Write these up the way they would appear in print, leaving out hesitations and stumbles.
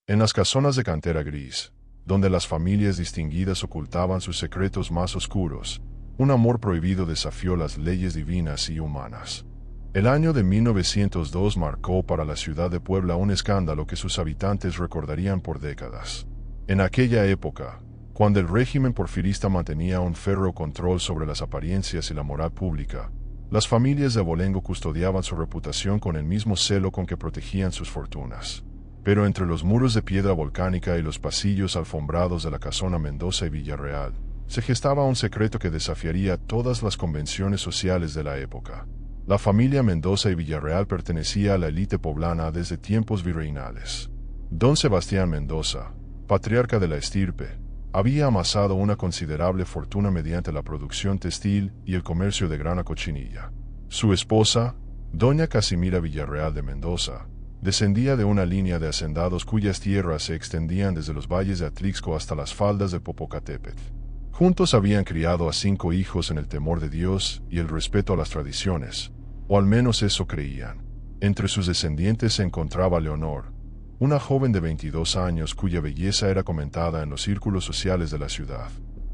En las casonas de cantera gris, donde las familias distinguidas ocultaban sus secretos más oscuros, un amor prohibido desafió las leyes divinas y humanas. El año de 1902 marcó para la ciudad de Puebla un escándalo que sus habitantes recordarían por décadas. En aquella época, cuando el régimen porfirista mantenía un férreo control sobre las apariencias y la moral pública, las familias de abolengo custodiaban su reputación con el mismo celo con que protegían sus fortunas. Pero entre los muros de piedra volcánica y los pasillos alfombrados de la casona Mendoza y Villarreal, se gestaba un secreto que desafiaría todas las convenciones sociales de la época. La familia Mendoza y Villarreal pertenecía a la élite poblana desde tiempos virreinales. Don Sebastián Mendoza, patriarca de la estirpe, había amasado una considerable fortuna mediante la producción textil y el comercio de grana cochinilla. Su esposa, doña Casimira Villarreal de Mendoza, descendía de una línea de hacendados cuyas tierras se extendían desde los valles de Atlixco hasta las faldas de Popocatépetl. Juntos habían criado a 5 hijos en el temor de Dios y el respeto a las tradiciones, o al menos eso creían. Entre sus descendientes se encontraba Leonor, una joven de 22 años cuya belleza era comentada en los círculos sociales de la ciudad.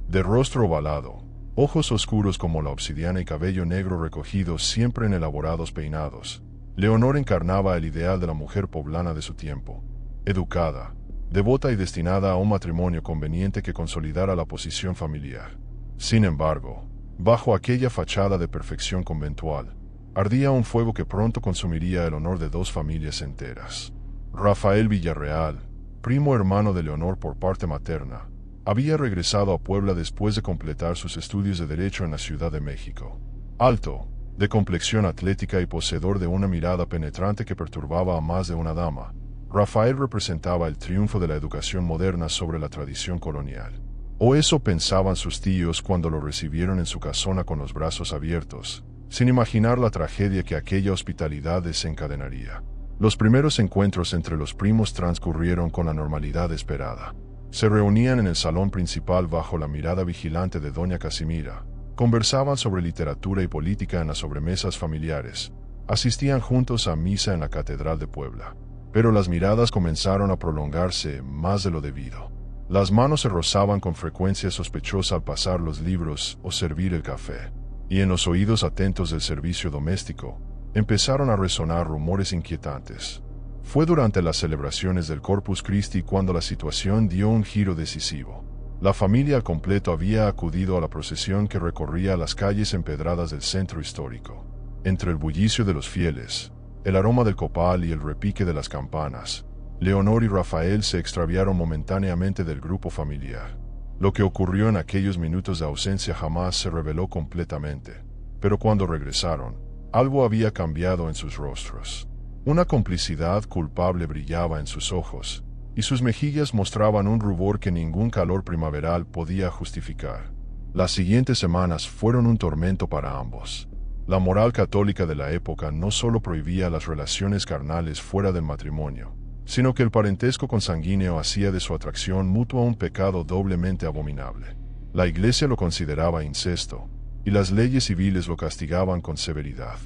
De rostro ovalado, ojos oscuros como la obsidiana y cabello negro recogido siempre en elaborados peinados, Leonor encarnaba el ideal de la mujer poblana de su tiempo, educada, devota y destinada a un matrimonio conveniente que consolidara la posición familiar. Sin embargo, bajo aquella fachada de perfección conventual, ardía un fuego que pronto consumiría el honor de 2 familias enteras. Rafael Villarreal, primo hermano de Leonor por parte materna, había regresado a Puebla después de completar sus estudios de Derecho en la Ciudad de México. Alto, de complexión atlética y poseedor de una mirada penetrante que perturbaba a más de una dama, Rafael representaba el triunfo de la educación moderna sobre la tradición colonial. O eso pensaban sus tíos cuando lo recibieron en su casona con los brazos abiertos, sin imaginar la tragedia que aquella hospitalidad desencadenaría. Los primeros encuentros entre los primos transcurrieron con la normalidad esperada. Se reunían en el salón principal bajo la mirada vigilante de doña Casimira, conversaban sobre literatura y política en las sobremesas familiares, asistían juntos a misa en la Catedral de Puebla. Pero las miradas comenzaron a prolongarse más de lo debido. Las manos se rozaban con frecuencia sospechosa al pasar los libros o servir el café, y en los oídos atentos del servicio doméstico, empezaron a resonar rumores inquietantes. Fue durante las celebraciones del Corpus Christi cuando la situación dio un giro decisivo. La familia al completo había acudido a la procesión que recorría las calles empedradas del centro histórico. Entre el bullicio de los fieles, el aroma del copal y el repique de las campanas, Leonor y Rafael se extraviaron momentáneamente del grupo familiar. Lo que ocurrió en aquellos minutos de ausencia jamás se reveló completamente, pero cuando regresaron, algo había cambiado en sus rostros. Una complicidad culpable brillaba en sus ojos, y sus mejillas mostraban un rubor que ningún calor primaveral podía justificar. Las siguientes semanas fueron un tormento para ambos. La moral católica de la época no solo prohibía las relaciones carnales fuera del matrimonio, sino que el parentesco consanguíneo hacía de su atracción mutua un pecado doblemente abominable. La Iglesia lo consideraba incesto, y las leyes civiles lo castigaban con severidad.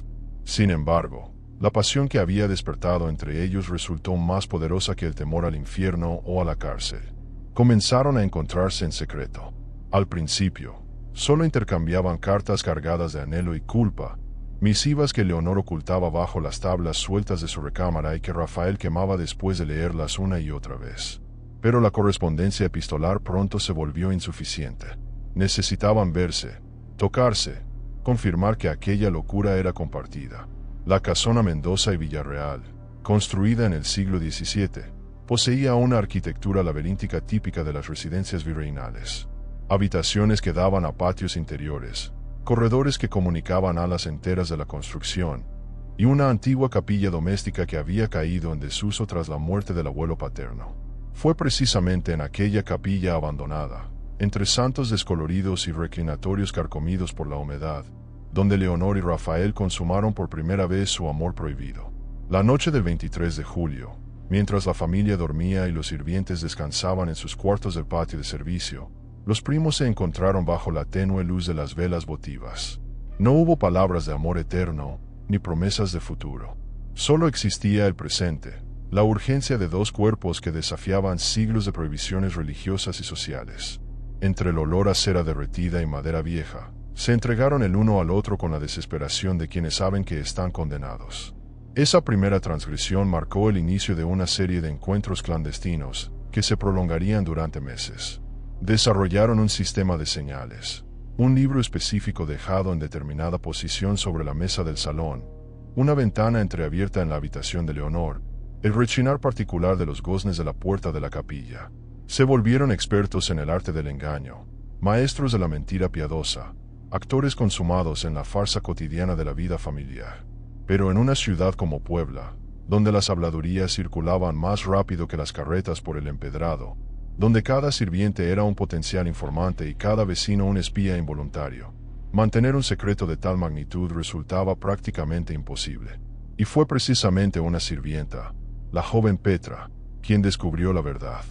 Sin embargo, la pasión que había despertado entre ellos resultó más poderosa que el temor al infierno o a la cárcel. Comenzaron a encontrarse en secreto. Al principio, solo intercambiaban cartas cargadas de anhelo y culpa, misivas que Leonor ocultaba bajo las tablas sueltas de su recámara y que Rafael quemaba después de leerlas una y otra vez. Pero la correspondencia epistolar pronto se volvió insuficiente. Necesitaban verse, tocarse, confirmar que aquella locura era compartida. La casona Mendoza y Villarreal, construida en el siglo XVII, poseía una arquitectura laberíntica típica de las residencias virreinales. Habitaciones que daban a patios interiores, corredores que comunicaban alas enteras de la construcción, y una antigua capilla doméstica que había caído en desuso tras la muerte del abuelo paterno. Fue precisamente en aquella capilla abandonada, entre santos descoloridos y reclinatorios carcomidos por la humedad, donde Leonor y Rafael consumaron por primera vez su amor prohibido. La noche del 23 de julio, mientras la familia dormía y los sirvientes descansaban en sus cuartos del patio de servicio, los primos se encontraron bajo la tenue luz de las velas votivas. No hubo palabras de amor eterno, ni promesas de futuro. Solo existía el presente, la urgencia de dos cuerpos que desafiaban siglos de prohibiciones religiosas y sociales. Entre el olor a cera derretida y madera vieja, se entregaron el uno al otro con la desesperación de quienes saben que están condenados. Esa primera transgresión marcó el inicio de una serie de encuentros clandestinos que se prolongarían durante meses. Desarrollaron un sistema de señales, un libro específico dejado en determinada posición sobre la mesa del salón, una ventana entreabierta en la habitación de Leonor, el rechinar particular de los goznes de la puerta de la capilla. Se volvieron expertos en el arte del engaño, maestros de la mentira piadosa, actores consumados en la farsa cotidiana de la vida familiar. Pero en una ciudad como Puebla, donde las habladurías circulaban más rápido que las carretas por el empedrado, donde cada sirviente era un potencial informante y cada vecino un espía involuntario, mantener un secreto de tal magnitud resultaba prácticamente imposible. Y fue precisamente una sirvienta, la joven Petra, quien descubrió la verdad.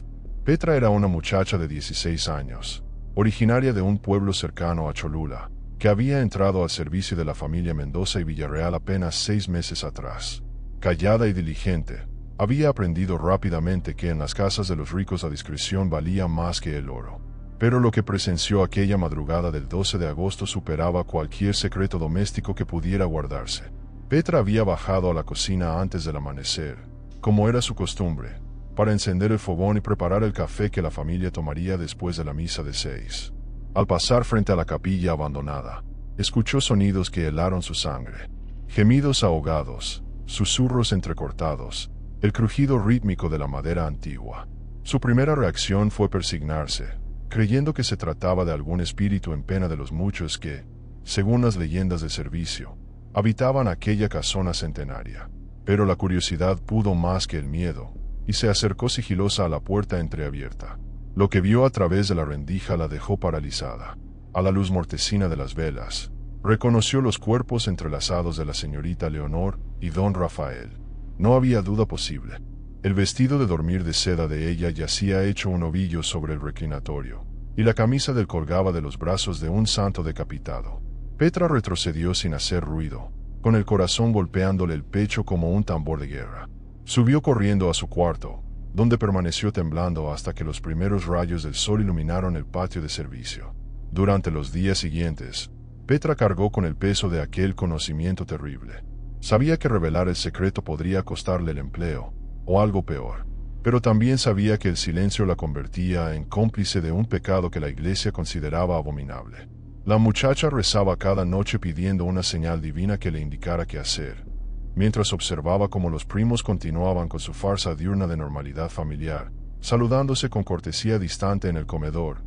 Petra era una muchacha de 16 años, originaria de un pueblo cercano a Cholula, que había entrado al servicio de la familia Mendoza y Villarreal apenas 6 meses atrás. Callada y diligente, había aprendido rápidamente que en las casas de los ricos la discreción valía más que el oro. Pero lo que presenció aquella madrugada del 12 de agosto superaba cualquier secreto doméstico que pudiera guardarse. Petra había bajado a la cocina antes del amanecer, como era su costumbre, para encender el fogón y preparar el café que la familia tomaría después de la misa de 6. Al pasar frente a la capilla abandonada, escuchó sonidos que helaron su sangre. Gemidos ahogados, susurros entrecortados, el crujido rítmico de la madera antigua. Su primera reacción fue persignarse, creyendo que se trataba de algún espíritu en pena de los muchos que, según las leyendas de servicio, habitaban aquella casona centenaria. Pero la curiosidad pudo más que el miedo, y se acercó sigilosa a la puerta entreabierta. Lo que vio a través de la rendija la dejó paralizada. A la luz mortecina de las velas, reconoció los cuerpos entrelazados de la señorita Leonor y don Rafael. No había duda posible. El vestido de dormir de seda de ella yacía hecho un ovillo sobre el reclinatorio, y la camisa del colgaba de los brazos de un santo decapitado. Petra retrocedió sin hacer ruido, con el corazón golpeándole el pecho como un tambor de guerra. Subió corriendo a su cuarto, donde permaneció temblando hasta que los primeros rayos del sol iluminaron el patio de servicio. Durante los días siguientes, Petra cargó con el peso de aquel conocimiento terrible. Sabía que revelar el secreto podría costarle el empleo, o algo peor, pero también sabía que el silencio la convertía en cómplice de un pecado que la Iglesia consideraba abominable. La muchacha rezaba cada noche pidiendo una señal divina que le indicara qué hacer, mientras observaba cómo los primos continuaban con su farsa diurna de normalidad familiar, saludándose con cortesía distante en el comedor,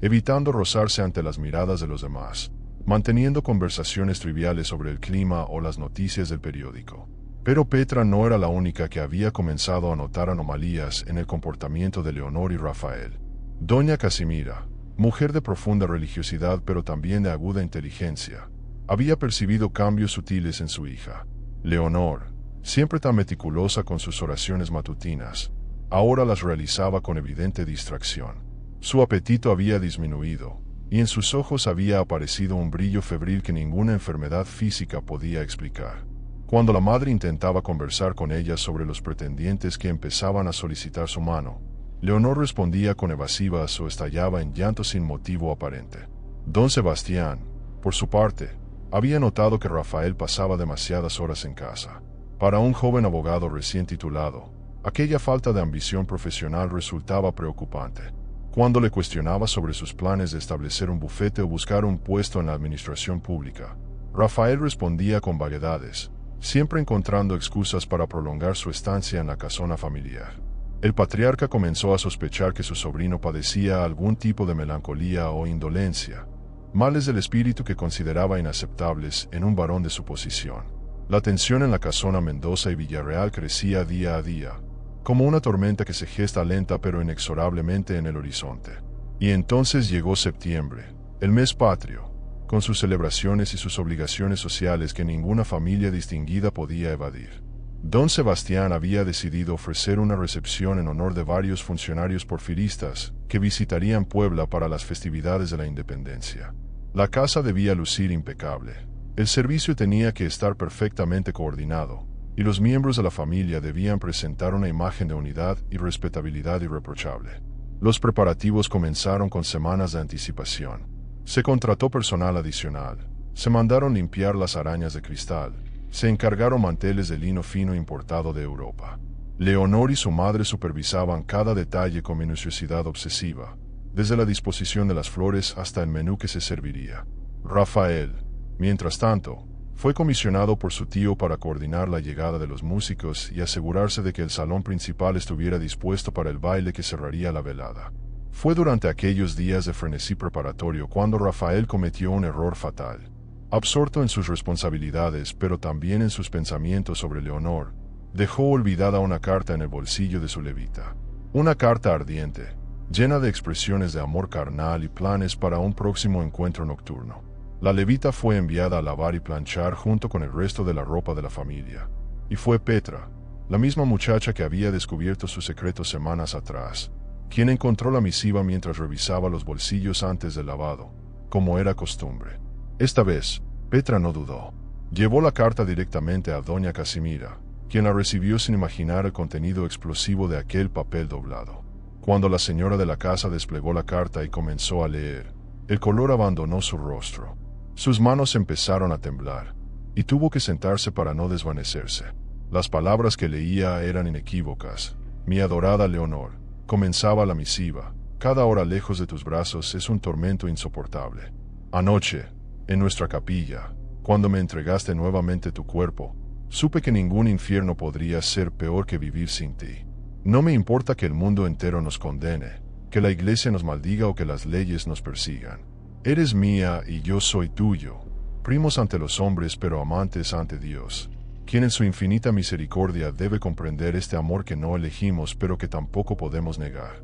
evitando rozarse ante las miradas de los demás, manteniendo conversaciones triviales sobre el clima o las noticias del periódico. Pero Petra no era la única que había comenzado a notar anomalías en el comportamiento de Leonor y Rafael. Doña Casimira, mujer de profunda religiosidad pero también de aguda inteligencia, había percibido cambios sutiles en su hija. Leonor, siempre tan meticulosa con sus oraciones matutinas, ahora las realizaba con evidente distracción. Su apetito había disminuido, y en sus ojos había aparecido un brillo febril que ninguna enfermedad física podía explicar. Cuando la madre intentaba conversar con ella sobre los pretendientes que empezaban a solicitar su mano, Leonor respondía con evasivas o estallaba en llanto sin motivo aparente. Don Sebastián, por su parte, había notado que Rafael pasaba demasiadas horas en casa. Para un joven abogado recién titulado, aquella falta de ambición profesional resultaba preocupante. Cuando le cuestionaba sobre sus planes de establecer un bufete o buscar un puesto en la administración pública, Rafael respondía con vaguedades, siempre encontrando excusas para prolongar su estancia en la casona familiar. El patriarca comenzó a sospechar que su sobrino padecía algún tipo de melancolía o indolencia, males del espíritu que consideraba inaceptables en un varón de su posición. La tensión en la casona Mendoza y Villarreal crecía día a día, como una tormenta que se gesta lenta pero inexorablemente en el horizonte. Y entonces llegó septiembre, el mes patrio, con sus celebraciones y sus obligaciones sociales que ninguna familia distinguida podía evadir. Don Sebastián había decidido ofrecer una recepción en honor de varios funcionarios porfiristas que visitarían Puebla para las festividades de la independencia. La casa debía lucir impecable. El servicio tenía que estar perfectamente coordinado, y los miembros de la familia debían presentar una imagen de unidad y respetabilidad irreprochable. Los preparativos comenzaron con semanas de anticipación. Se contrató personal adicional, se mandaron limpiar las arañas de cristal, se encargaron manteles de lino fino importado de Europa. Leonor y su madre supervisaban cada detalle con minuciosidad obsesiva, desde la disposición de las flores hasta el menú que se serviría. Rafael, mientras tanto, fue comisionado por su tío para coordinar la llegada de los músicos y asegurarse de que el salón principal estuviera dispuesto para el baile que cerraría la velada. Fue durante aquellos días de frenesí preparatorio cuando Rafael cometió un error fatal. Absorto en sus responsabilidades, pero también en sus pensamientos sobre Leonor, dejó olvidada una carta en el bolsillo de su levita. Una carta ardiente, llena de expresiones de amor carnal y planes para un próximo encuentro nocturno. La levita fue enviada a lavar y planchar junto con el resto de la ropa de la familia. Y fue Petra, la misma muchacha que había descubierto su secreto semanas atrás, quien encontró la misiva mientras revisaba los bolsillos antes del lavado, como era costumbre. Esta vez, Petra no dudó. Llevó la carta directamente a doña Casimira, quien la recibió sin imaginar el contenido explosivo de aquel papel doblado. Cuando la señora de la casa desplegó la carta y comenzó a leer, el color abandonó su rostro. Sus manos empezaron a temblar, y tuvo que sentarse para no desvanecerse. Las palabras que leía eran inequívocas. Mi adorada Leonor, comenzaba la misiva, cada hora lejos de tus brazos es un tormento insoportable. Anoche, en nuestra capilla, cuando me entregaste nuevamente tu cuerpo, supe que ningún infierno podría ser peor que vivir sin ti. No me importa que el mundo entero nos condene, que la iglesia nos maldiga o que las leyes nos persigan. Eres mía y yo soy tuyo, primos ante los hombres pero amantes ante Dios, quien en su infinita misericordia debe comprender este amor que no elegimos pero que tampoco podemos negar.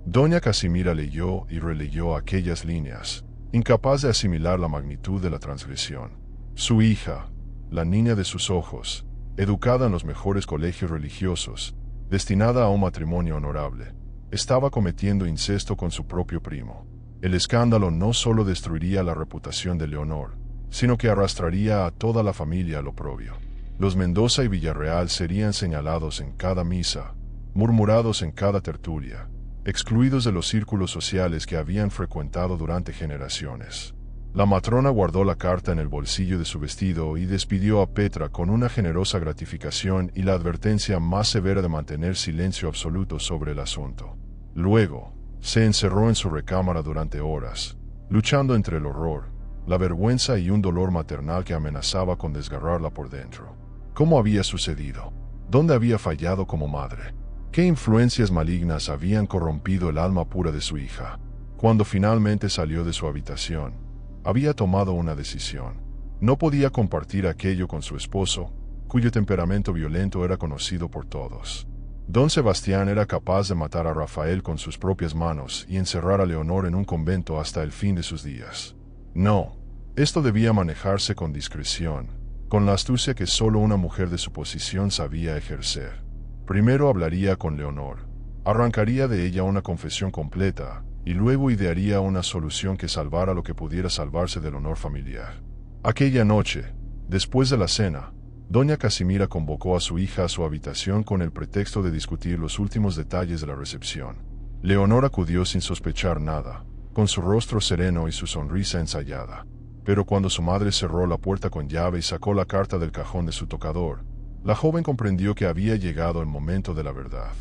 Doña Casimira leyó y releyó aquellas líneas, incapaz de asimilar la magnitud de la transgresión. Su hija, la niña de sus ojos, educada en los mejores colegios religiosos, destinada a un matrimonio honorable, estaba cometiendo incesto con su propio primo. El escándalo no solo destruiría la reputación de Leonor, sino que arrastraría a toda la familia al oprobio. Los Mendoza y Villarreal serían señalados en cada misa, murmurados en cada tertulia, excluidos de los círculos sociales que habían frecuentado durante generaciones. La matrona guardó la carta en el bolsillo de su vestido y despidió a Petra con una generosa gratificación y la advertencia más severa de mantener silencio absoluto sobre el asunto. Luego, se encerró en su recámara durante horas, luchando entre el horror, la vergüenza y un dolor maternal que amenazaba con desgarrarla por dentro. ¿Cómo había sucedido? ¿Dónde había fallado como madre? ¿Qué influencias malignas habían corrompido el alma pura de su hija? Cuando finalmente salió de su habitación, había tomado una decisión. No podía compartir aquello con su esposo, cuyo temperamento violento era conocido por todos. Don Sebastián era capaz de matar a Rafael con sus propias manos y encerrar a Leonor en un convento hasta el fin de sus días. No, esto debía manejarse con discreción, con la astucia que solo una mujer de su posición sabía ejercer. Primero hablaría con Leonor, arrancaría de ella una confesión completa, y luego idearía una solución que salvara lo que pudiera salvarse del honor familiar. Aquella noche, después de la cena, doña Casimira convocó a su hija a su habitación con el pretexto de discutir los últimos detalles de la recepción. Leonor acudió sin sospechar nada, con su rostro sereno y su sonrisa ensayada. Pero cuando su madre cerró la puerta con llave y sacó la carta del cajón de su tocador, la joven comprendió que había llegado el momento de la verdad.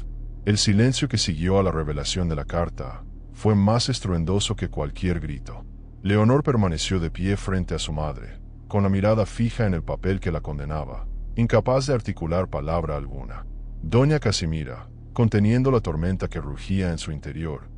El silencio que siguió a la revelación de la carta fue más estruendoso que cualquier grito. Leonor permaneció de pie frente a su madre, con la mirada fija en el papel que la condenaba, incapaz de articular palabra alguna. Doña Casimira, conteniendo la tormenta que rugía en su interior,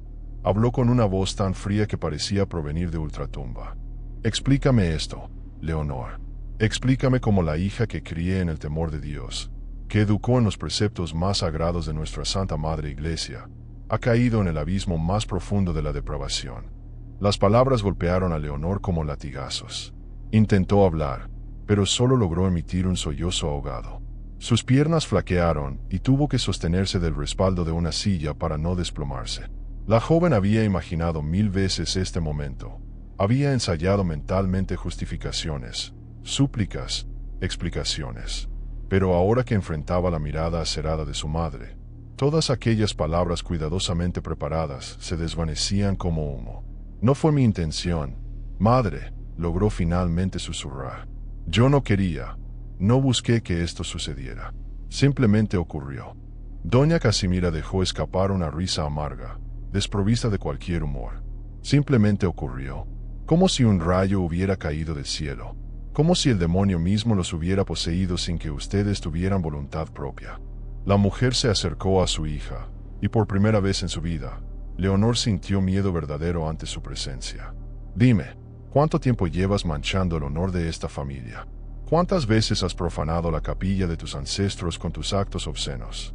habló con una voz tan fría que parecía provenir de ultratumba. Explícame esto, Leonor. Explícame como la hija que crié en el temor de Dios, que educó en los preceptos más sagrados de nuestra Santa Madre Iglesia, ha caído en el abismo más profundo de la depravación. Las palabras golpearon a Leonor como latigazos. Intentó hablar, pero solo logró emitir un sollozo ahogado. Sus piernas flaquearon y tuvo que sostenerse del respaldo de una silla para no desplomarse. La joven había imaginado 1000 veces este momento. Había ensayado mentalmente justificaciones, súplicas, explicaciones. Pero ahora que enfrentaba la mirada acerada de su madre, todas aquellas palabras cuidadosamente preparadas se desvanecían como humo. No fue mi intención, madre, logró finalmente susurrar. Yo no quería, no busqué que esto sucediera. Simplemente ocurrió. Doña Casimira dejó escapar una risa amarga, desprovista de cualquier humor. Simplemente ocurrió. Como si un rayo hubiera caído del cielo. Como si el demonio mismo los hubiera poseído sin que ustedes tuvieran voluntad propia. La mujer se acercó a su hija, y por primera vez en su vida, Leonor sintió miedo verdadero ante su presencia. Dime, ¿cuánto tiempo llevas manchando el honor de esta familia? ¿Cuántas veces has profanado la capilla de tus ancestros con tus actos obscenos?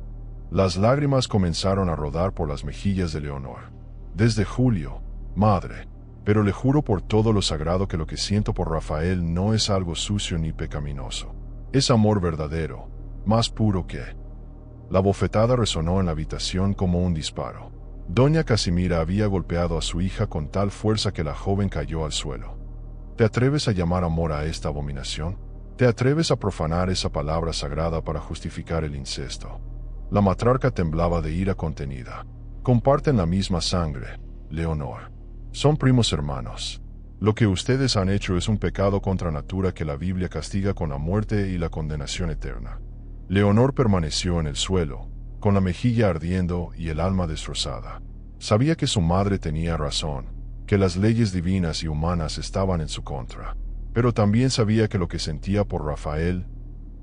Las lágrimas comenzaron a rodar por las mejillas de Leonor. Desde julio, madre, pero le juro por todo lo sagrado que lo que siento por Rafael no es algo sucio ni pecaminoso. Es amor verdadero, más puro que... La bofetada resonó en la habitación como un disparo. Doña Casimira había golpeado a su hija con tal fuerza que la joven cayó al suelo. ¿Te atreves a llamar amor a esta abominación? ¿Te atreves a profanar esa palabra sagrada para justificar el incesto? La matriarca temblaba de ira contenida. Comparten la misma sangre, Leonor. Son primos hermanos. Lo que ustedes han hecho es un pecado contra natura que la Biblia castiga con la muerte y la condenación eterna. Leonor permaneció en el suelo, con la mejilla ardiendo y el alma destrozada. Sabía que su madre tenía razón, que las leyes divinas y humanas estaban en su contra, pero también sabía que lo que sentía por Rafael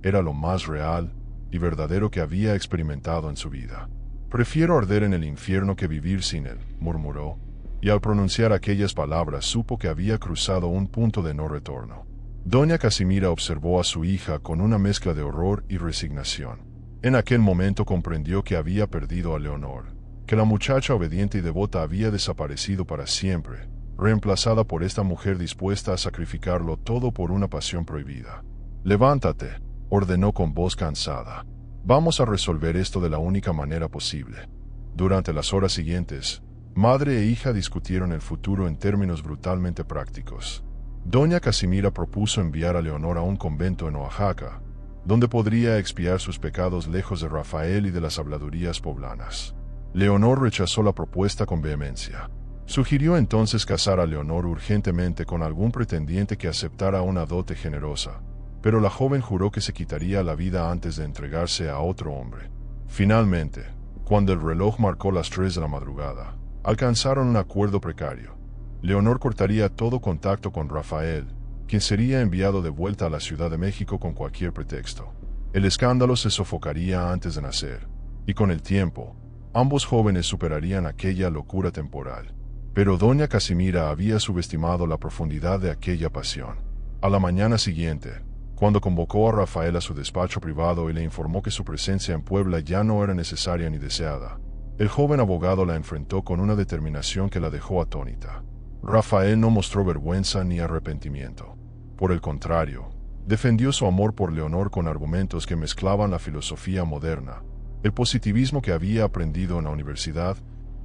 era lo más real y verdadero que había experimentado en su vida. Prefiero arder en el infierno que vivir sin él, murmuró. Y al pronunciar aquellas palabras supo que había cruzado un punto de no retorno. Doña Casimira observó a su hija con una mezcla de horror y resignación. En aquel momento comprendió que había perdido a Leonor, que la muchacha obediente y devota había desaparecido para siempre, reemplazada por esta mujer dispuesta a sacrificarlo todo por una pasión prohibida. «Levántate», ordenó con voz cansada. «Vamos a resolver esto de la única manera posible». Durante las horas siguientes, madre e hija discutieron el futuro en términos brutalmente prácticos. Doña Casimira propuso enviar a Leonor a un convento en Oaxaca, donde podría expiar sus pecados lejos de Rafael y de las habladurías poblanas. Leonor rechazó la propuesta con vehemencia. Sugirió entonces casar a Leonor urgentemente con algún pretendiente que aceptara una dote generosa, pero la joven juró que se quitaría la vida antes de entregarse a otro hombre. Finalmente, cuando el reloj marcó las 3 de la madrugada, alcanzaron un acuerdo precario. Leonor cortaría todo contacto con Rafael, quien sería enviado de vuelta a la Ciudad de México con cualquier pretexto. El escándalo se sofocaría antes de nacer, y con el tiempo, ambos jóvenes superarían aquella locura temporal. Pero doña Casimira había subestimado la profundidad de aquella pasión. A la mañana siguiente, cuando convocó a Rafael a su despacho privado y le informó que su presencia en Puebla ya no era necesaria ni deseada, el joven abogado la enfrentó con una determinación que la dejó atónita. Rafael no mostró vergüenza ni arrepentimiento. Por el contrario, defendió su amor por Leonor con argumentos que mezclaban la filosofía moderna, el positivismo que había aprendido en la universidad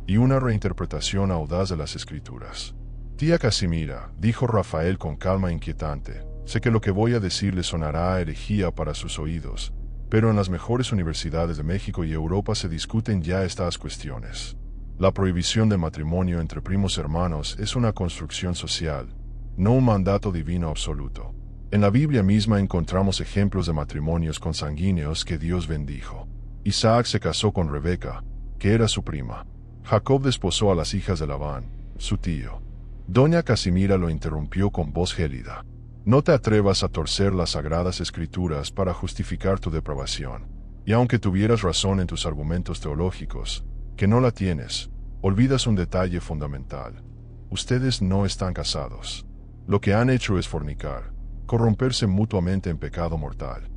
y una reinterpretación audaz de las escrituras. «Tía Casimira», dijo Rafael con calma inquietante, «sé que lo que voy a decir le sonará a herejía para sus oídos, pero en las mejores universidades de México y Europa se discuten ya estas cuestiones. La prohibición del matrimonio entre primos hermanos es una construcción social, no un mandato divino absoluto. En la Biblia misma encontramos ejemplos de matrimonios consanguíneos que Dios bendijo. Isaac se casó con Rebeca, que era su prima. Jacob desposó a las hijas de Labán, su tío». Doña Casimira lo interrumpió con voz gélida. «No te atrevas a torcer las sagradas escrituras para justificar tu depravación. Y aunque tuvieras razón en tus argumentos teológicos, que no la tienes, olvidas un detalle fundamental. Ustedes no están casados. Lo que han hecho es fornicar, corromperse mutuamente en pecado mortal».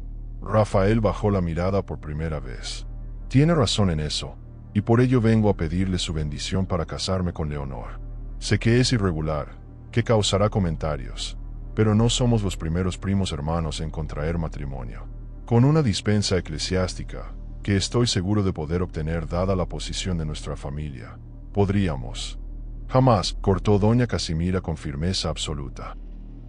Rafael bajó la mirada por primera vez. «Tiene razón en eso, y por ello vengo a pedirle su bendición para casarme con Leonor. Sé que es irregular, que causará comentarios, pero no somos los primeros primos hermanos en contraer matrimonio. Con una dispensa eclesiástica, que estoy seguro de poder obtener dada la posición de nuestra familia, podríamos». «Jamás», cortó doña Casimira con firmeza absoluta.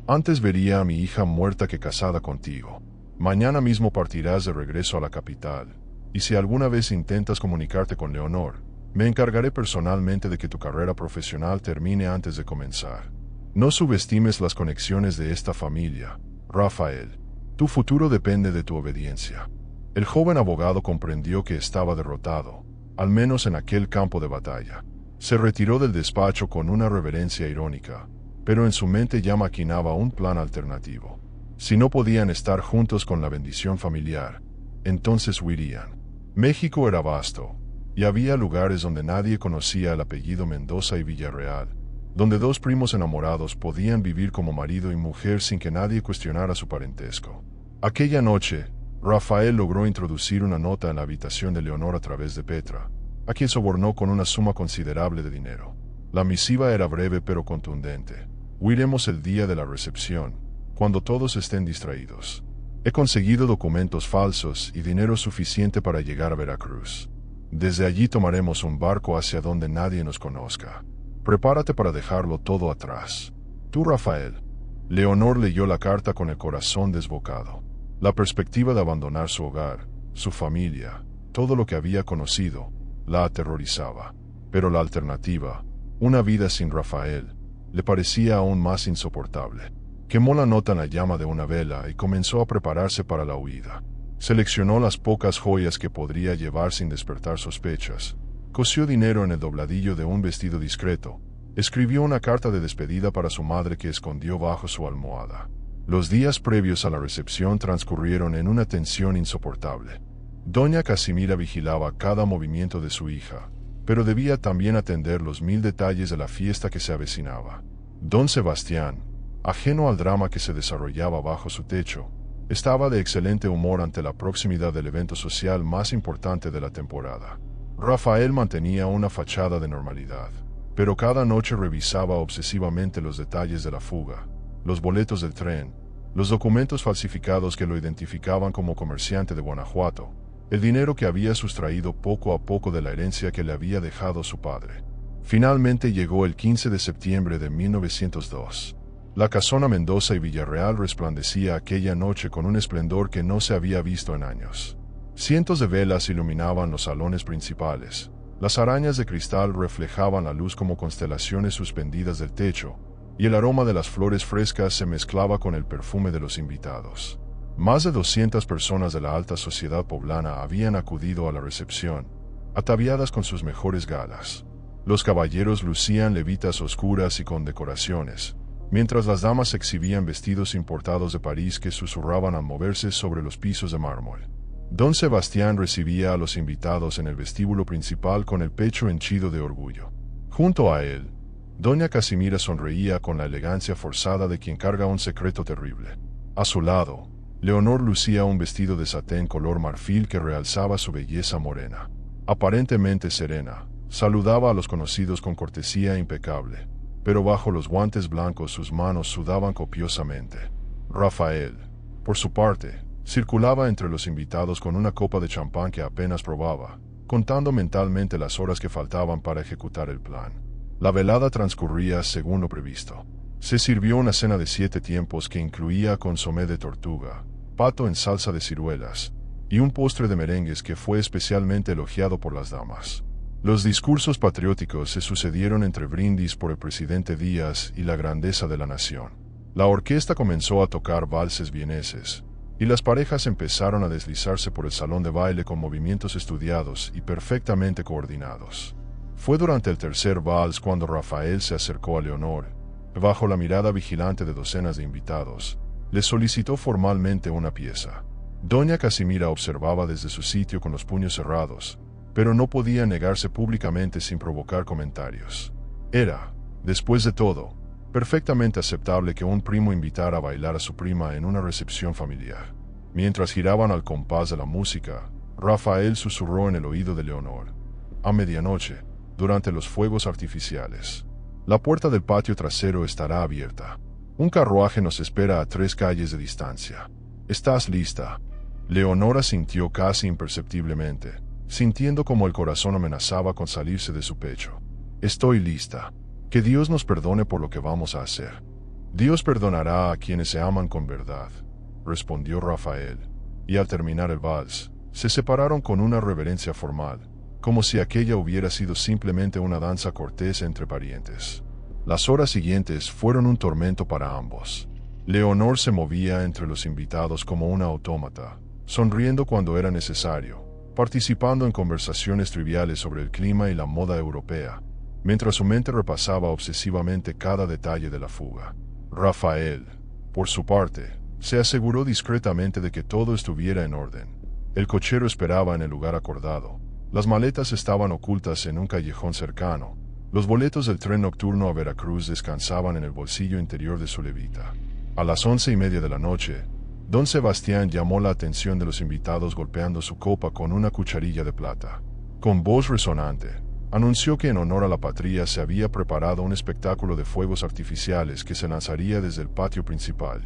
«Antes vería a mi hija muerta que casada contigo». Mañana mismo partirás de regreso a la capital, y si alguna vez intentas comunicarte con Leonor, me encargaré personalmente de que tu carrera profesional termine antes de comenzar. No subestimes las conexiones de esta familia, Rafael. Tu futuro depende de tu obediencia. El joven abogado comprendió que estaba derrotado, al menos en aquel campo de batalla. Se retiró del despacho con una reverencia irónica, pero en su mente ya maquinaba un plan alternativo. Si no podían estar juntos con la bendición familiar, entonces huirían. México era vasto, y había lugares donde nadie conocía el apellido Mendoza y Villarreal, donde dos primos enamorados podían vivir como marido y mujer sin que nadie cuestionara su parentesco. Aquella noche, Rafael logró introducir una nota en la habitación de Leonor a través de Petra, a quien sobornó con una suma considerable de dinero. La misiva era breve pero contundente. Huiremos el día de la recepción, cuando todos estén distraídos. He conseguido documentos falsos y dinero suficiente para llegar a Veracruz. Desde allí tomaremos un barco hacia donde nadie nos conozca. Prepárate para dejarlo todo atrás. Tú, Rafael. Leonor leyó la carta con el corazón desbocado. La perspectiva de abandonar su hogar, su familia, todo lo que había conocido, la aterrorizaba. Pero la alternativa, una vida sin Rafael, le parecía aún más insoportable. Quemó la nota en la llama de una vela y comenzó a prepararse para la huida. Seleccionó las pocas joyas que podría llevar sin despertar sospechas. Cosió dinero en el dobladillo de un vestido discreto. Escribió una carta de despedida para su madre que escondió bajo su almohada. Los días previos a la recepción transcurrieron en una tensión insoportable. Doña Casimira vigilaba cada movimiento de su hija, pero debía también atender los 1000 detalles de la fiesta que se avecinaba. Don Sebastián, ajeno al drama que se desarrollaba bajo su techo, estaba de excelente humor ante la proximidad del evento social más importante de la temporada. Rafael mantenía una fachada de normalidad, pero cada noche revisaba obsesivamente los detalles de la fuga, los boletos del tren, los documentos falsificados que lo identificaban como comerciante de Guanajuato, el dinero que había sustraído poco a poco de la herencia que le había dejado su padre. Finalmente llegó el 15 de septiembre de 1902. La casona Mendoza y Villarreal resplandecía aquella noche con un esplendor que no se había visto en años. Cientos de velas iluminaban los salones principales. Las arañas de cristal reflejaban la luz como constelaciones suspendidas del techo, y el aroma de las flores frescas se mezclaba con el perfume de los invitados. Más de 200 personas de la alta sociedad poblana habían acudido a la recepción, ataviadas con sus mejores galas. Los caballeros lucían levitas oscuras y con decoraciones, mientras las damas exhibían vestidos importados de París que susurraban al moverse sobre los pisos de mármol. Don Sebastián recibía a los invitados en el vestíbulo principal con el pecho henchido de orgullo. Junto a él, Doña Casimira sonreía con la elegancia forzada de quien carga un secreto terrible. A su lado, Leonor lucía un vestido de satén color marfil que realzaba su belleza morena. Aparentemente serena, saludaba a los conocidos con cortesía impecable, pero bajo los guantes blancos sus manos sudaban copiosamente. Rafael, por su parte, circulaba entre los invitados con una copa de champán que apenas probaba, contando mentalmente las horas que faltaban para ejecutar el plan. La velada transcurría según lo previsto. Se sirvió una cena de 7 tiempos que incluía consomé de tortuga, pato en salsa de ciruelas, y un postre de merengues que fue especialmente elogiado por las damas. Los discursos patrióticos se sucedieron entre brindis por el presidente Díaz y la grandeza de la nación. La orquesta comenzó a tocar valses vieneses, y las parejas empezaron a deslizarse por el salón de baile con movimientos estudiados y perfectamente coordinados. Fue durante el tercer vals cuando Rafael se acercó a Leonor. Bajo la mirada vigilante de docenas de invitados, le solicitó formalmente una pieza. Doña Casimira observaba desde su sitio con los puños cerrados, pero no podía negarse públicamente sin provocar comentarios. Era, después de todo, perfectamente aceptable que un primo invitara a bailar a su prima en una recepción familiar. Mientras giraban al compás de la música, Rafael susurró en el oído de Leonor. A medianoche, durante los fuegos artificiales, la puerta del patio trasero estará abierta. Un carruaje nos espera a 3 calles de distancia. ¿Estás lista? Leonora sintió casi imperceptiblemente, sintiendo como el corazón amenazaba con salirse de su pecho. Estoy lista. Que Dios nos perdone por lo que vamos a hacer. Dios perdonará a quienes se aman con verdad. respondió Rafael. Y al terminar el vals, se separaron con una reverencia formal, como si aquella hubiera sido simplemente una danza cortés entre parientes. Las horas siguientes fueron un tormento para ambos. Leonor se movía entre los invitados como una autómata, sonriendo cuando era necesario, participando en conversaciones triviales sobre el clima y la moda europea, mientras su mente repasaba obsesivamente cada detalle de la fuga. Rafael, por su parte, se aseguró discretamente de que todo estuviera en orden. El cochero esperaba en el lugar acordado. Las maletas estaban ocultas en un callejón cercano. Los boletos del tren nocturno a Veracruz descansaban en el bolsillo interior de su levita. A las 11:30 de la noche, don Sebastián llamó la atención de los invitados golpeando su copa con una cucharilla de plata. Con voz resonante, anunció que en honor a la patria se había preparado un espectáculo de fuegos artificiales que se lanzaría desde el patio principal.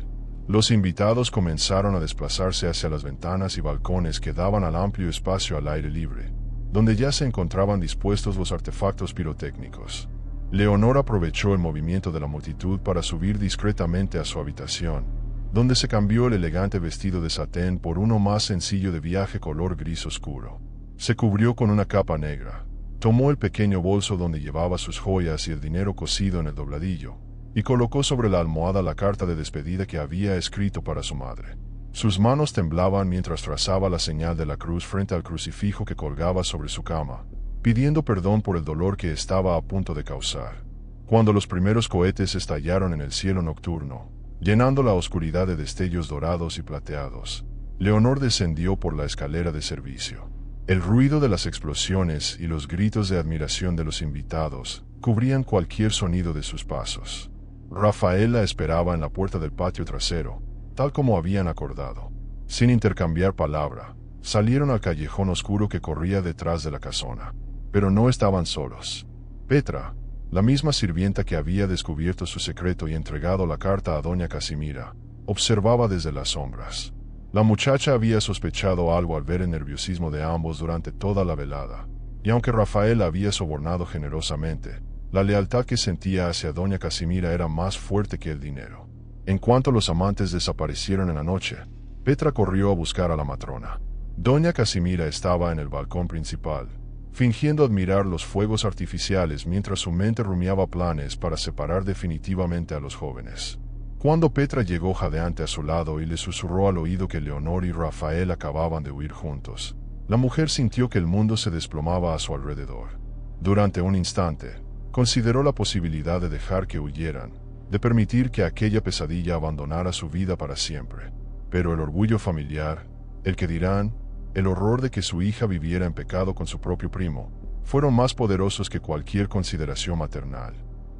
Los invitados comenzaron a desplazarse hacia las ventanas y balcones que daban al amplio espacio al aire libre, donde ya se encontraban dispuestos los artefactos pirotécnicos. Leonor aprovechó el movimiento de la multitud para subir discretamente a su habitación, donde se cambió el elegante vestido de satén por uno más sencillo de viaje color gris oscuro. Se cubrió con una capa negra, tomó el pequeño bolso donde llevaba sus joyas y el dinero cosido en el dobladillo, y colocó sobre la almohada la carta de despedida que había escrito para su madre. Sus manos temblaban mientras trazaba la señal de la cruz frente al crucifijo que colgaba sobre su cama, pidiendo perdón por el dolor que estaba a punto de causar. Cuando los primeros cohetes estallaron en el cielo nocturno, llenando la oscuridad de destellos dorados y plateados, Leonor descendió por la escalera de servicio. El ruido de las explosiones y los gritos de admiración de los invitados cubrían cualquier sonido de sus pasos. Rafael la esperaba en la puerta del patio trasero, tal como habían acordado. Sin intercambiar palabra, salieron al callejón oscuro que corría detrás de la casona. Pero no estaban solos. Petra, la misma sirvienta que había descubierto su secreto y entregado la carta a doña Casimira, observaba desde las sombras. La muchacha había sospechado algo al ver el nerviosismo de ambos durante toda la velada, y aunque Rafael había sobornado generosamente, la lealtad que sentía hacia doña Casimira era más fuerte que el dinero. En cuanto los amantes desaparecieron en la noche, Petra corrió a buscar a la matrona. Doña Casimira estaba en el balcón principal, fingiendo admirar los fuegos artificiales mientras su mente rumiaba planes para separar definitivamente a los jóvenes. Cuando Petra llegó jadeante a su lado y le susurró al oído que Leonor y Rafael acababan de huir juntos, la mujer sintió que el mundo se desplomaba a su alrededor. Durante un instante, consideró la posibilidad de dejar que huyeran, de permitir que aquella pesadilla abandonara su vida para siempre. Pero el orgullo familiar, el que dirán, el horror de que su hija viviera en pecado con su propio primo, fueron más poderosos que cualquier consideración maternal.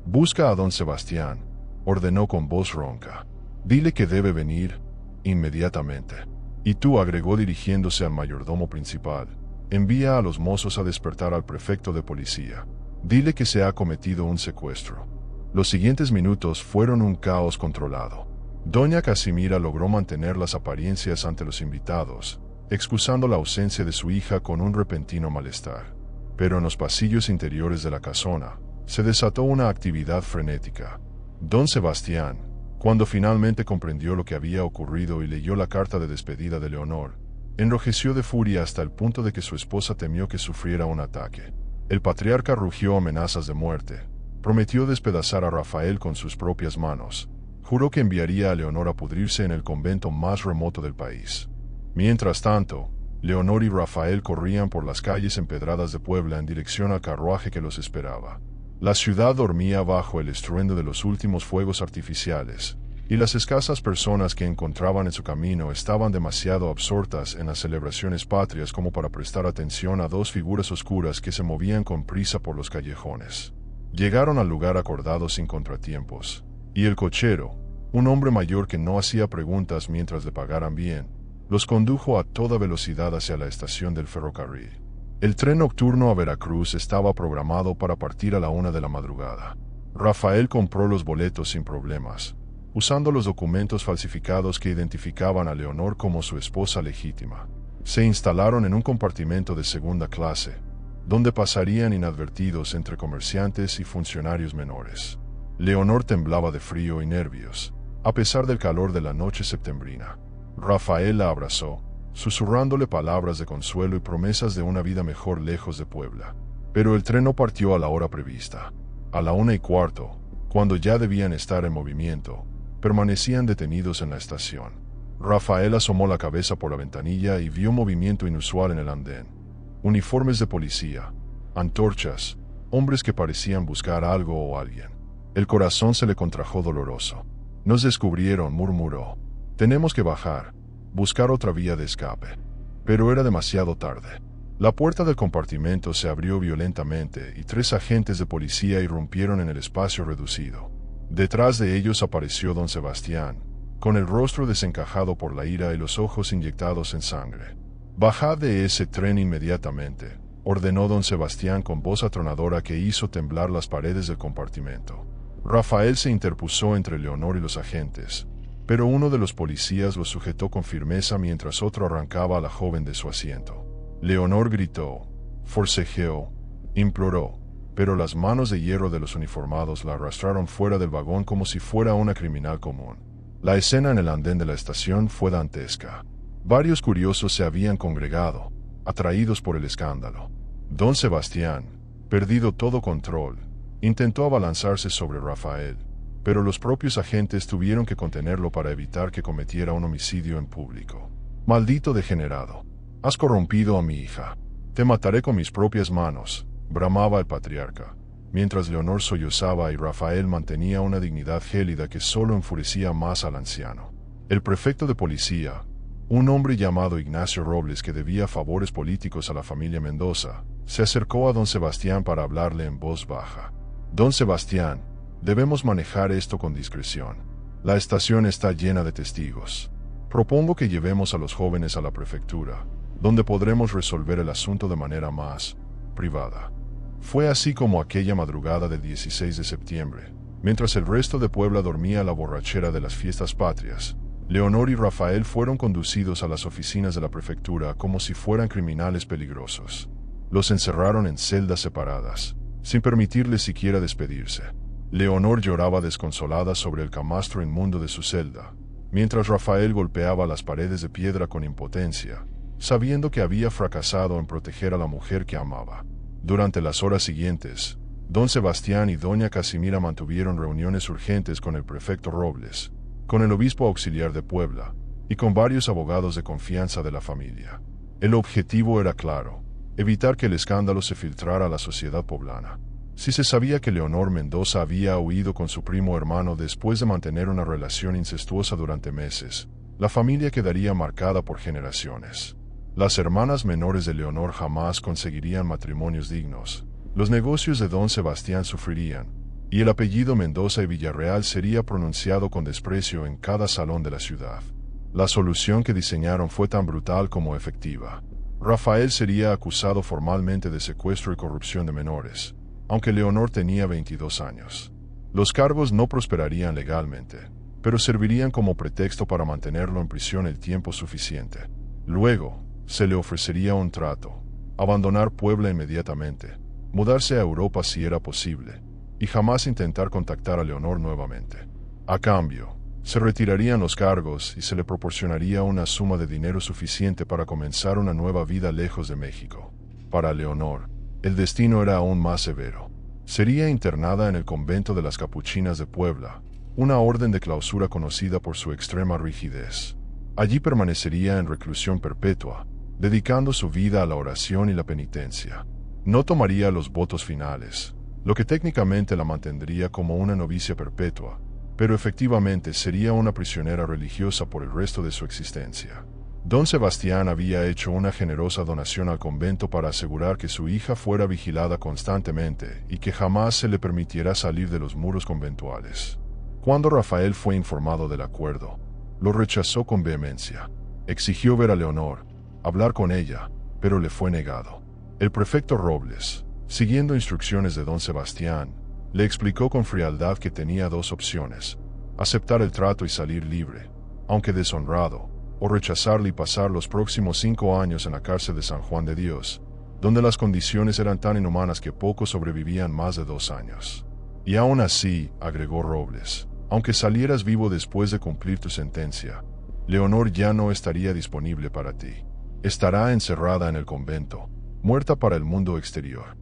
«Busca a don Sebastián», ordenó con voz ronca. «Dile que debe venir inmediatamente». «Y tú», agregó dirigiéndose al mayordomo principal, «envía a los mozos a despertar al prefecto de policía. Dile que se ha cometido un secuestro». Los siguientes minutos fueron un caos controlado. Doña Casimira logró mantener las apariencias ante los invitados, excusando la ausencia de su hija con un repentino malestar. Pero en los pasillos interiores de la casona, se desató una actividad frenética. Don Sebastián, cuando finalmente comprendió lo que había ocurrido y leyó la carta de despedida de Leonor, enrojeció de furia hasta el punto de que su esposa temió que sufriera un ataque. El patriarca rugió amenazas de muerte, prometió despedazar a Rafael con sus propias manos, juró que enviaría a Leonor a pudrirse en el convento más remoto del país. Mientras tanto, Leonor y Rafael corrían por las calles empedradas de Puebla en dirección al carruaje que los esperaba. La ciudad dormía bajo el estruendo de los últimos fuegos artificiales, y las escasas personas que encontraban en su camino estaban demasiado absortas en las celebraciones patrias como para prestar atención a dos figuras oscuras que se movían con prisa por los callejones. Llegaron al lugar acordado sin contratiempos, y el cochero, un hombre mayor que no hacía preguntas mientras le pagaran bien, los condujo a toda velocidad hacia la estación del ferrocarril. El tren nocturno a Veracruz estaba programado para partir a la 1 de la madrugada. Rafael compró los boletos sin problemas, usando los documentos falsificados que identificaban a Leonor como su esposa legítima. Se instalaron en un compartimento de segunda clase, donde pasarían inadvertidos entre comerciantes y funcionarios menores. Leonor temblaba de frío y nervios, a pesar del calor de la noche septembrina. Rafael la abrazó, susurrándole palabras de consuelo y promesas de una vida mejor lejos de Puebla. Pero el tren no partió a la hora prevista. A la 1:15, cuando ya debían estar en movimiento, permanecían detenidos en la estación. Rafael asomó la cabeza por la ventanilla y vio movimiento inusual en el andén. Uniformes de policía, antorchas, hombres que parecían buscar algo o alguien. El corazón se le contrajo doloroso. Nos descubrieron, murmuró. Tenemos que bajar, buscar otra vía de escape. Pero era demasiado tarde. La puerta del compartimento se abrió violentamente y 3 agentes de policía irrumpieron en el espacio reducido. Detrás de ellos apareció don Sebastián, con el rostro desencajado por la ira y los ojos inyectados en sangre. «Bajad de ese tren inmediatamente», ordenó don Sebastián con voz atronadora que hizo temblar las paredes del compartimento. Rafael se interpuso entre Leonor y los agentes, pero uno de los policías lo sujetó con firmeza mientras otro arrancaba a la joven de su asiento. Leonor gritó, forcejeó, imploró, pero las manos de hierro de los uniformados la arrastraron fuera del vagón como si fuera una criminal común. La escena en el andén de la estación fue dantesca. Varios curiosos se habían congregado, atraídos por el escándalo. Don Sebastián, perdido todo control, intentó abalanzarse sobre Rafael, pero los propios agentes tuvieron que contenerlo para evitar que cometiera un homicidio en público. «Maldito degenerado, has corrompido a mi hija. Te mataré con mis propias manos», bramaba el patriarca, mientras Leonor sollozaba y Rafael mantenía una dignidad gélida que solo enfurecía más al anciano. El prefecto de policía, un hombre llamado Ignacio Robles que debía favores políticos a la familia Mendoza, se acercó a don Sebastián para hablarle en voz baja. «Don Sebastián, debemos manejar esto con discreción. La estación está llena de testigos. Propongo que llevemos a los jóvenes a la prefectura, donde podremos resolver el asunto de manera más privada». Fue así como aquella madrugada del 16 de septiembre, mientras el resto de Puebla dormía la borrachera de las fiestas patrias, Leonor y Rafael fueron conducidos a las oficinas de la prefectura como si fueran criminales peligrosos. Los encerraron en celdas separadas, sin permitirles siquiera despedirse. Leonor lloraba desconsolada sobre el camastro inmundo de su celda, mientras Rafael golpeaba las paredes de piedra con impotencia, sabiendo que había fracasado en proteger a la mujer que amaba. Durante las horas siguientes, don Sebastián y doña Casimira mantuvieron reuniones urgentes con el prefecto Robles, con el obispo auxiliar de Puebla y con varios abogados de confianza de la familia. El objetivo era claro: evitar que el escándalo se filtrara a la sociedad poblana. Si se sabía que Leonor Mendoza había huido con su primo hermano después de mantener una relación incestuosa durante meses, la familia quedaría marcada por generaciones. Las hermanas menores de Leonor jamás conseguirían matrimonios dignos, los negocios de don Sebastián sufrirían, y el apellido Mendoza y Villarreal sería pronunciado con desprecio en cada salón de la ciudad. La solución que diseñaron fue tan brutal como efectiva. Rafael sería acusado formalmente de secuestro y corrupción de menores, aunque Leonor tenía 22 años. Los cargos no prosperarían legalmente, pero servirían como pretexto para mantenerlo en prisión el tiempo suficiente. Luego, se le ofrecería un trato: abandonar Puebla inmediatamente, mudarse a Europa si era posible, y jamás intentar contactar a Leonor nuevamente. A cambio, se retirarían los cargos y se le proporcionaría una suma de dinero suficiente para comenzar una nueva vida lejos de México. Para Leonor, el destino era aún más severo. Sería internada en el convento de las Capuchinas de Puebla, una orden de clausura conocida por su extrema rigidez. Allí permanecería en reclusión perpetua, dedicando su vida a la oración y la penitencia. No tomaría los votos finales, lo que técnicamente la mantendría como una novicia perpetua, pero efectivamente sería una prisionera religiosa por el resto de su existencia. Don Sebastián había hecho una generosa donación al convento para asegurar que su hija fuera vigilada constantemente y que jamás se le permitiera salir de los muros conventuales. Cuando Rafael fue informado del acuerdo, lo rechazó con vehemencia. Exigió ver a Leonor, hablar con ella, pero le fue negado. El prefecto Robles, siguiendo instrucciones de don Sebastián, le explicó con frialdad que tenía 2 opciones: aceptar el trato y salir libre, aunque deshonrado, o rechazarle y pasar los próximos 5 años en la cárcel de San Juan de Dios, donde las condiciones eran tan inhumanas que pocos sobrevivían más de 2 años. Y aún así, agregó Robles, aunque salieras vivo después de cumplir tu sentencia, Leonor ya no estaría disponible para ti. Estará encerrada en el convento, muerta para el mundo exterior.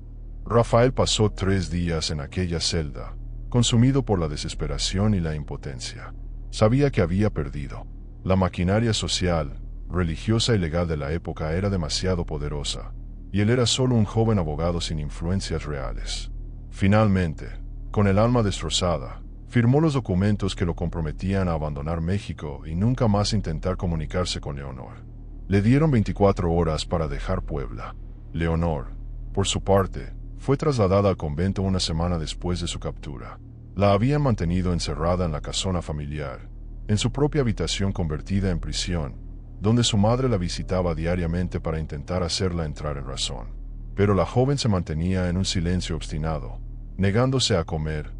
Rafael pasó 3 días en aquella celda, consumido por la desesperación y la impotencia. Sabía que había perdido. La maquinaria social, religiosa y legal de la época era demasiado poderosa, y él era solo un joven abogado sin influencias reales. Finalmente, con el alma destrozada, firmó los documentos que lo comprometían a abandonar México y nunca más intentar comunicarse con Leonor. Le dieron 24 horas para dejar Puebla. Leonor, por su parte, fue trasladada al convento una semana después de su captura. La habían mantenido encerrada en la casona familiar, en su propia habitación convertida en prisión, donde su madre la visitaba diariamente para intentar hacerla entrar en razón. Pero la joven se mantenía en un silencio obstinado, negándose a comer,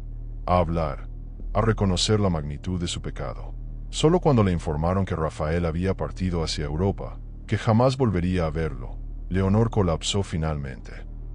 a hablar, a reconocer la magnitud de su pecado. Solo cuando le informaron que Rafael había partido hacia Europa, que jamás volvería a verlo, Leonor colapsó finalmente.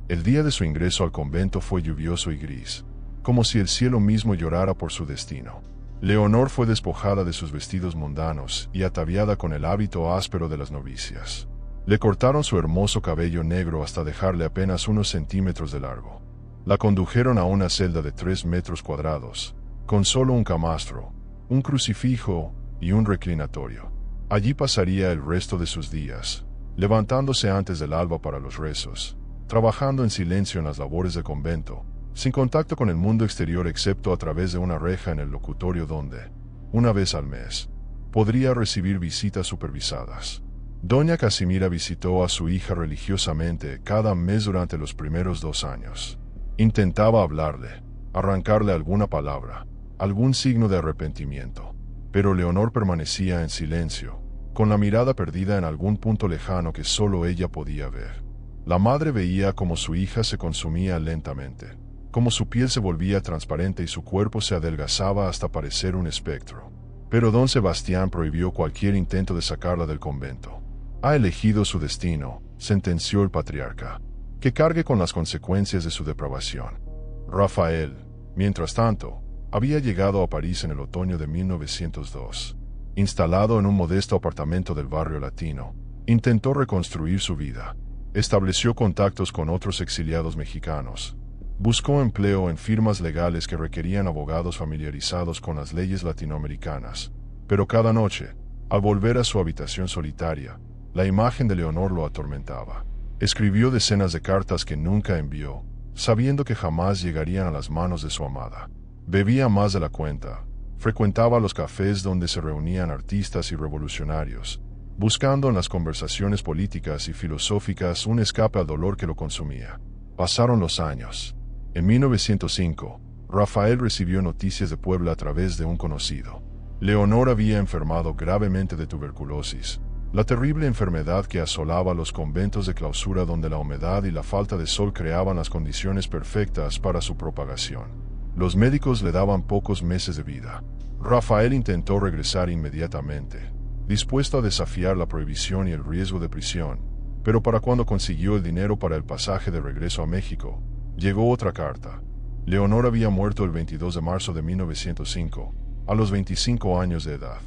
El día de su ingreso al convento fue lluvioso y gris, como si el cielo mismo llorara por su destino. Leonor fue despojada de sus vestidos mundanos y ataviada con el hábito áspero de las novicias. Le cortaron su hermoso cabello negro hasta dejarle apenas unos centímetros de largo. La condujeron a una celda de 3 metros cuadrados, con solo un camastro, un crucifijo y un reclinatorio. Allí pasaría el resto de sus días, levantándose antes del alba para los rezos, trabajando en silencio en las labores del convento, sin contacto con el mundo exterior excepto a través de una reja en el locutorio donde, una vez al mes, podría recibir visitas supervisadas. Doña Casimira visitó a su hija religiosamente cada mes durante los primeros 2 años. Intentaba hablarle, arrancarle alguna palabra, algún signo de arrepentimiento, pero Leonor permanecía en silencio, con la mirada perdida en algún punto lejano que solo ella podía ver. La madre veía cómo su hija se consumía lentamente, cómo su piel se volvía transparente y su cuerpo se adelgazaba hasta parecer un espectro. Pero don Sebastián prohibió cualquier intento de sacarla del convento. Ha elegido su destino, sentenció el patriarca, que cargue con las consecuencias de su depravación. Rafael, mientras tanto, había llegado a París en el otoño de 1902. Instalado en un modesto apartamento del barrio latino, intentó reconstruir su vida. Estableció contactos con otros exiliados mexicanos. Buscó empleo en firmas legales que requerían abogados familiarizados con las leyes latinoamericanas. Pero cada noche, al volver a su habitación solitaria, la imagen de Leonor lo atormentaba. Escribió decenas de cartas que nunca envió, sabiendo que jamás llegarían a las manos de su amada. Bebía más de la cuenta. Frecuentaba los cafés donde se reunían artistas y revolucionarios, buscando en las conversaciones políticas y filosóficas un escape al dolor que lo consumía. Pasaron los años. En 1905, Rafael recibió noticias de Puebla a través de un conocido. Leonor había enfermado gravemente de tuberculosis, la terrible enfermedad que asolaba los conventos de clausura donde la humedad y la falta de sol creaban las condiciones perfectas para su propagación. Los médicos le daban pocos meses de vida. Rafael intentó regresar inmediatamente, dispuesto a desafiar la prohibición y el riesgo de prisión, pero para cuando consiguió el dinero para el pasaje de regreso a México, llegó otra carta. Leonor había muerto el 22 de marzo de 1905, a los 25 años de edad.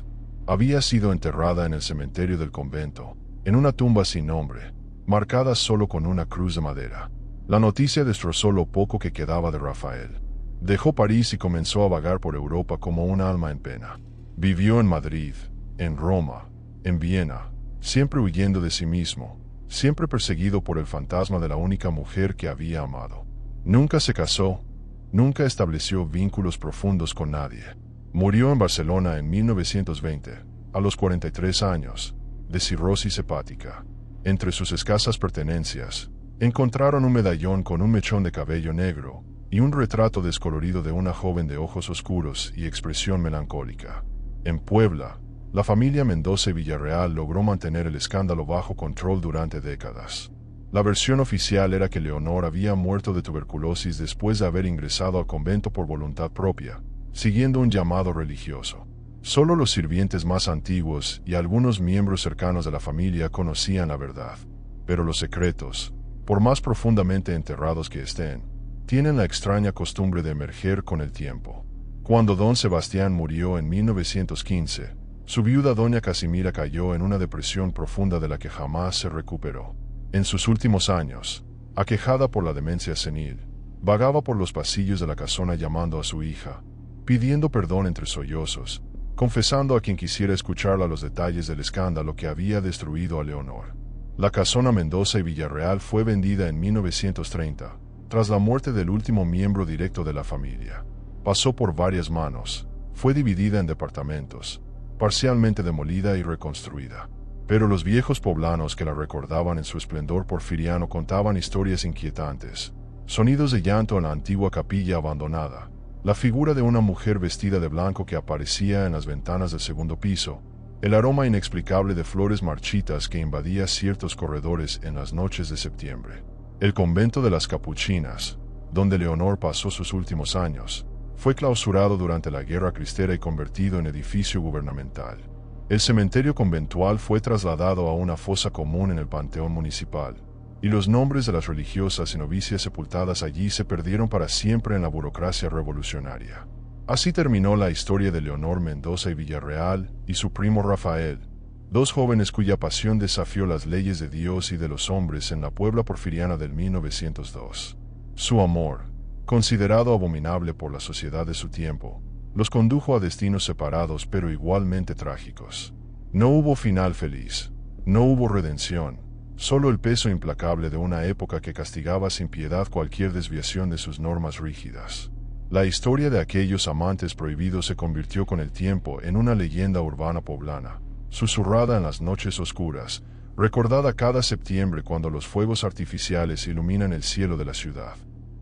Había sido enterrada en el cementerio del convento, en una tumba sin nombre, marcada solo con una cruz de madera. La noticia destrozó lo poco que quedaba de Rafael. Dejó París y comenzó a vagar por Europa como un alma en pena. Vivió en Madrid, en Roma, en Viena, siempre huyendo de sí mismo, siempre perseguido por el fantasma de la única mujer que había amado. Nunca se casó, nunca estableció vínculos profundos con nadie. Murió en Barcelona en 1920, a los 43 años, de cirrosis hepática. Entre sus escasas pertenencias, encontraron un medallón con un mechón de cabello negro y un retrato descolorido de una joven de ojos oscuros y expresión melancólica. En Puebla, la familia Mendoza y Villarreal logró mantener el escándalo bajo control durante décadas. La versión oficial era que Leonor había muerto de tuberculosis después de haber ingresado al convento por voluntad propia, siguiendo un llamado religioso. Solo los sirvientes más antiguos y algunos miembros cercanos de la familia conocían la verdad. Pero los secretos, por más profundamente enterrados que estén, tienen la extraña costumbre de emerger con el tiempo. Cuando don Sebastián murió en 1915, Su viuda doña Casimira cayó en una depresión profunda de la que jamás se recuperó. En sus últimos años, aquejada por la demencia senil, vagaba por los pasillos de la casona llamando a su hija, pidiendo perdón entre sollozos, confesando a quien quisiera escucharla los detalles del escándalo que había destruido a Leonor. La casona Mendoza y Villarreal fue vendida en 1930, tras la muerte del último miembro directo de la familia. Pasó por varias manos, fue dividida en departamentos, parcialmente demolida y reconstruida. Pero los viejos poblanos que la recordaban en su esplendor porfiriano contaban historias inquietantes. Sonidos de llanto en la antigua capilla abandonada, la figura de una mujer vestida de blanco que aparecía en las ventanas del segundo piso, el aroma inexplicable de flores marchitas que invadía ciertos corredores en las noches de septiembre. El convento de las Capuchinas, donde Leonor pasó sus últimos años, fue clausurado durante la Guerra Cristera y convertido en edificio gubernamental. El cementerio conventual fue trasladado a una fosa común en el panteón municipal, y los nombres de las religiosas y novicias sepultadas allí se perdieron para siempre en la burocracia revolucionaria. Así terminó la historia de Leonor Mendoza y Villarreal y su primo Rafael, dos jóvenes cuya pasión desafió las leyes de Dios y de los hombres en la Puebla porfiriana del 1902. Su amor, considerado abominable por la sociedad de su tiempo, los condujo a destinos separados pero igualmente trágicos. No hubo final feliz, no hubo redención, solo el peso implacable de una época que castigaba sin piedad cualquier desviación de sus normas rígidas. La historia de aquellos amantes prohibidos se convirtió con el tiempo en una leyenda urbana poblana, susurrada en las noches oscuras, recordada cada septiembre cuando los fuegos artificiales iluminan el cielo de la ciudad.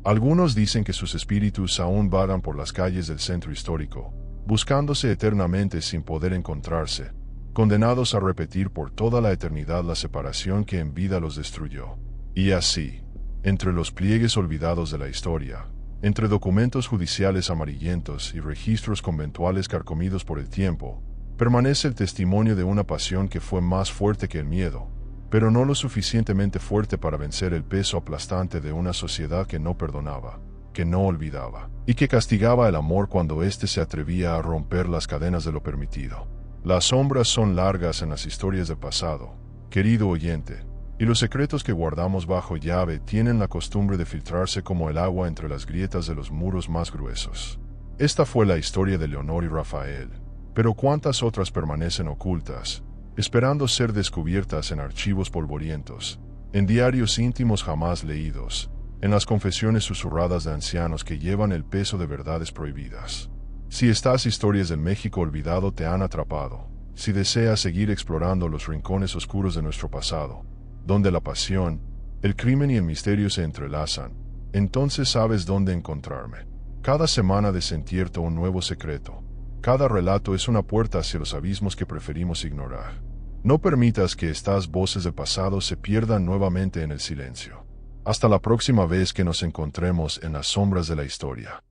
Algunos dicen que sus espíritus aún vagan por las calles del centro histórico, buscándose eternamente sin poder encontrarse, condenados a repetir por toda la eternidad la separación que en vida los destruyó. Y así, entre los pliegues olvidados de la historia, entre documentos judiciales amarillentos y registros conventuales carcomidos por el tiempo, permanece el testimonio de una pasión que fue más fuerte que el miedo, pero no lo suficientemente fuerte para vencer el peso aplastante de una sociedad que no perdonaba, que no olvidaba, y que castigaba el amor cuando éste se atrevía a romper las cadenas de lo permitido. Las sombras son largas en las historias del pasado, querido oyente, y los secretos que guardamos bajo llave tienen la costumbre de filtrarse como el agua entre las grietas de los muros más gruesos. Esta fue la historia de Leonor y Rafael, pero cuántas otras permanecen ocultas, esperando ser descubiertas en archivos polvorientos, en diarios íntimos jamás leídos, en las confesiones susurradas de ancianos que llevan el peso de verdades prohibidas. Si estas historias del México olvidado te han atrapado, si deseas seguir explorando los rincones oscuros de nuestro pasado, donde la pasión, el crimen y el misterio se entrelazan, entonces sabes dónde encontrarme. Cada semana desentierto un nuevo secreto. Cada relato es una puerta hacia los abismos que preferimos ignorar. No permitas que estas voces del pasado se pierdan nuevamente en el silencio. Hasta la próxima vez que nos encontremos en las sombras de la historia.